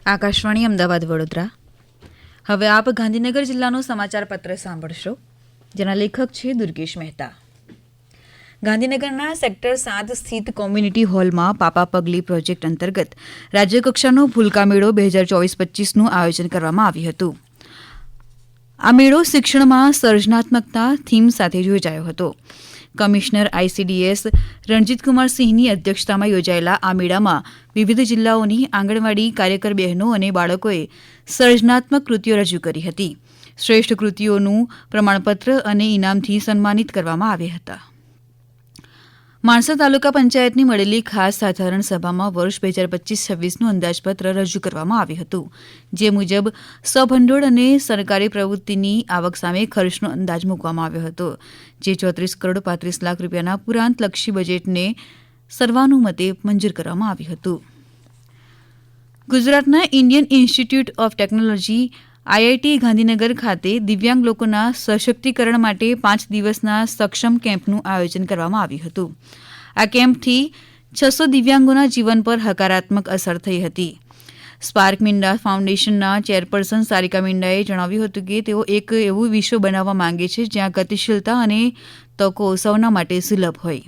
આકાશવાણી અમદાવાદ વડોદરા. હવે આપ ગાંધીનગર જિલ્લાનું સમાચાર પત્ર સાંભળશો, જેના લેખક છે દુર્ગેશ મહેતા. ગાંધીનગરના સેક્ટર 7 સ્થિત કોમ્યુનિટી હોલમાં પાપા પગલી પ્રોજેક્ટ અંતર્ગત રાજ્યકક્ષાનો ભૂલકા મેળો 2024-25નું આયોજન કરવામાં આવ્યું હતું. આ મેળો શિક્ષણમાં સર્જનાત્મકતા થીમ સાથે યોજાયો હતો. કમિશનર ICDS રણજીતકુમાર સિંહની અધ્યક્ષતામાં યોજાયેલા આ મેળામાં વિવિધ જિલ્લાઓની આંગણવાડી કાર્યકર બહેનો અને બાળકોએ સર્જનાત્મક કૃતિઓ રજૂ કરી હતી. શ્રેષ્ઠ કૃતિઓનું પ્રમાણપત્ર અને ઇનામથી સન્માનિત કરવામાં આવ્યા હતા. માણસા તાલુકા પંચાયતની મળેલી ખાસ સાધારણ સભામાં વર્ષ 2025-26નું અંદાજપત્ર રજૂ કરવામાં આવ્યું હતું. જે મુજબ સભંડોળ અને સરકારી પ્રવૃત્તિની આવક સામે ખર્ચનો અંદાજ મૂકવામાં આવ્યો હતો, જે 34 કરોડ 35 લાખ રૂપિયાના પુરાંતલક્ષી બજેટને સર્વાનુમતે મંજૂર કરવામાં આવ્યું હતું. ગુજરાતના Indian institute of technology IIT Gandhinagar ખાતે દિવ્યાંગ લોકોના સશક્તિકરણ માટે 5 દિવસના સક્ષમ કેમ્પનું આયોજન કરવામાં આવ્યું હતું. આ કેમ્પથી 600 દિવ્યાંગોના જીવન પર હકારાત્મક અસર થઈ હતી. સ્પાર્ક મિંડા ફાઉન્ડેશનના ચેરપર્સન સારિકા મિંડાએ જણાવ્યું હતું કે તેઓ એક એવું વિશ્વ બનાવવા માંગે છે જ્યાં ગતિશીલતા અને તકો સૌના માટે સુલભ હોય.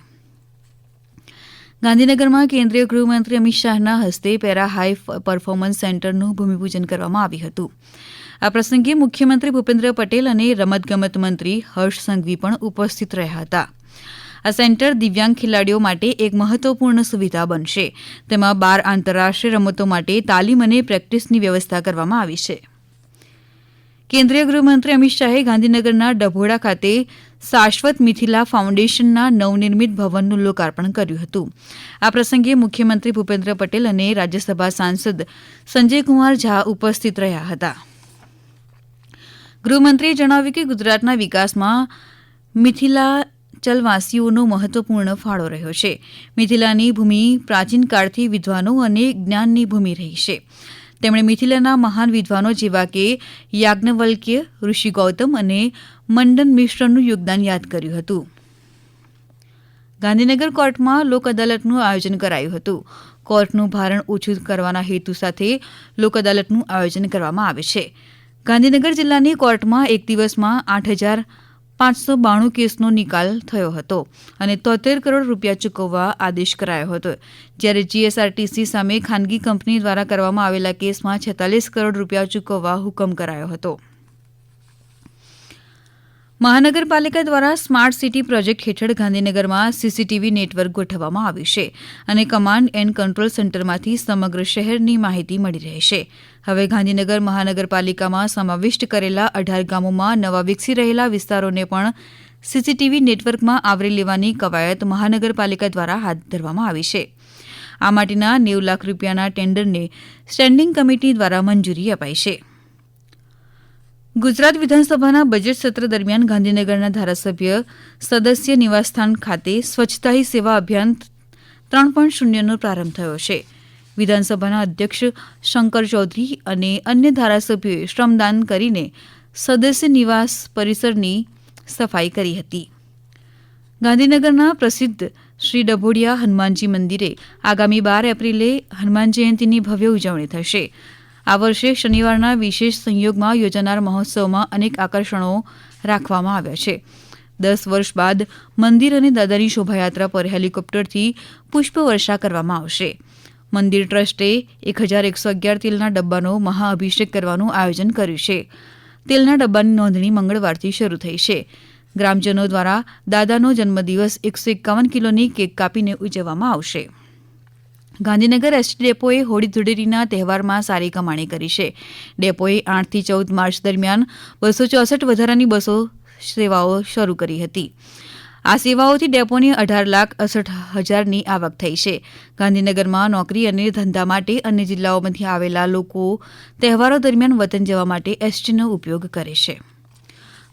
ગાંધીનગરમાં કેન્દ્રીય ગૃહમંત્રી અમિત શાહના હસ્તે પેરા હાઈ પરફોર્મન્સ સેન્ટરનું ભૂમિપૂજન કરવામાં આવ્યું હતું. આ પ્રસંગે મુખ્યમંત્રી ભૂપેન્દ્ર પટેલ અને રમતગમત મંત્રી હર્ષ સંઘવી પણ ઉપસ્થિત રહ્યા હતા. આ સેન્ટર દિવ્યાંગ ખેલાડીઓ માટે એક મહત્વપૂર્ણ સુવિધા બનશે. તેમાં 12 આંતરરાષ્ટ્રીય રમતો માટે તાલીમ અને પ્રેક્ટિસની વ્યવસ્થા કરવામાં આવી છે. કેન્દ્રીય ગૃહમંત્રી અમિત શાહે ગાંધીનગરના ડભોડા ખાતે શાશ્વત મિથિલા ફાઉન્ડેશનના નવનિર્મિત ભવનનું લોકાર્પણ કર્યું હતું. આ પ્રસંગે મુખ્યમંત્રી ભૂપેન્દ્ર પટેલ અને રાજ્યસભા સાંસદ સંજયકુમાર ઝા ઉપસ્થિત રહ્યા હતા. ગૃહમંત્રીએ જણાવ્યું કે ગુજરાતના વિકાસમાં મિથિલાચલવાસીઓનો મહત્વપૂર્ણ ફાળો રહ્યો છે. મિથિલાની ભૂમિ પ્રાચીન કાળથી વિદ્વાનો અને જ્ઞાનની ભૂમિ રહી છે. તેમણે મિથિલાના મહાન વિદ્વાનો જેવા કે યાજ્ઞવલ્ક્ય, ઋષિ ગૌતમ અને મંડન મિશ્રનું યોગદાન યાદ કર્યું હતું. ગાંધીનગર કોર્ટમાં લોક અદાલતનું આયોજન કરાયું હતું. કોર્ટનું ભારણ ઓછું કરવાના હેતુ સાથે લોક અદાલતનું આયોજન કરવામાં આવે છે. ગાંધીનગર જિલ્લાની કોર્ટમાં એક દિવસમાં 8,592 કેસનો નિકાલ થયો હતો અને 73 કરોડ રૂપિયા ચૂકવવા આદેશ કરાયો હતો. જ્યારે GSRTC સામે ખાનગી કંપની દ્વારા કરવામાં આવેલા કેસમાં 46 કરોડ રૂપિયા ચૂકવવા હુકમ કરાયો હતો. મહાનગરપાલિકા દ્વારા સ્માર્ટ સિટી પ્રોજેક્ટ હેઠળ ગાંધીનગરમાં CCTV નેટવર્ક ગોઠવવામાં આવ્યું છે અને કમાન્ડ એન્ડ કંટ્રોલ સેન્ટરમાંથી સમગ્ર શહેરની માહિતી મળી રહેશે. હવે ગાંધીનગર મહાનગરપાલિકામાં સમાવિષ્ટ કરેલા 18 ગામોમાં નવા વિકસી રહેલા વિસ્તારોને પણ CCTV નેટવર્કમાં આવરી લેવાની કવાયત મહાનગરપાલિકા દ્વારા હાથ ધરવામાં આવી છે. આ માટેના 90 લાખ રૂપિયાના ટેન્ડરને સ્ટેન્ડિંગ કમિટી દ્વારા મંજૂરી અપાઈ છે. ગુજરાત વિધાનસભાના બજેટ સત્ર દરમિયાન ગાંધીનગરના ધારાસભ્ય સદસ્ય નિવાસસ્થાન ખાતે સ્વચ્છતા હી સેવા અભિયાન 3.0નો પ્રારંભ થયો છે. વિધાનસભાના અધ્યક્ષ શંકર ચૌધરી અને અન્ય ધારાસભ્યોએ શ્રમદાન કરીને સદસ્ય નિવાસ પરિસરની સફાઈ કરી હતી. ગાંધીનગરના પ્રસિદ્ધ શ્રી ડભોડિયા હનુમાનજી મંદિરે આગામી 12 એપ્રિલે હનુમાન જયંતિની ભવ્ય ઉજવણી થશે. આ વર્ષે શનિવારના વિશેષ સંયોગમાં યોજાનાર મહોત્સવમાં અનેક આકર્ષણો રાખવામાં આવ્યા છે. 10 વર્ષ બાદ મંદિર અને દાદાની શોભાયાત્રા પર હેલિકોપ્ટરથી પુષ્પવર્ષા કરવામાં આવશે. મંદિર ટ્રસ્ટે 1111 તેલના ડબ્બાનો મહાઅભિષેક કરવાનું આયોજન કર્યું છે. તેલના ડબ્બાની નોંધણી મંગળવારથી શરૂ થઈ છે. ગ્રામજનો દ્વારા દાદાનો જન્મદિવસ 151 કિલોની કેક કાપીને ઉજવવામાં આવશે. ગાંધીનગર એસટી ડેપોએ હોળી ધૂળેટીના તહેવારમાં સારી કમાણી કરી છે. ડેપોએ 8 થી 14 માર્ચ દરમિયાન 264 વધારાની બસો સેવાઓ શરૂ કરી હતી. આ સેવાઓથી ડેપોની 18,68,000ની આવક થઈ છે. ગાંધીનગરમાં નોકરી અને ધંધા માટે અન્ય જિલ્લાઓમાંથી આવેલા લોકો તહેવારો દરમિયાન વતન જવા માટે એસટીનો ઉપયોગ કરે છે.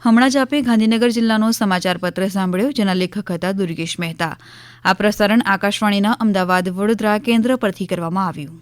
હમણાં જ આપે ગાંધીનગર જિલ્લાનો સમાચાર પત્ર સાંભળ્યો, જેના લેખક હતા દુર્ગેશ મહેતા. આ પ્રસારણ આકાશવાણીના અમદાવાદ વડોદરા કેન્દ્ર પરથી કરવામાં આવ્યું.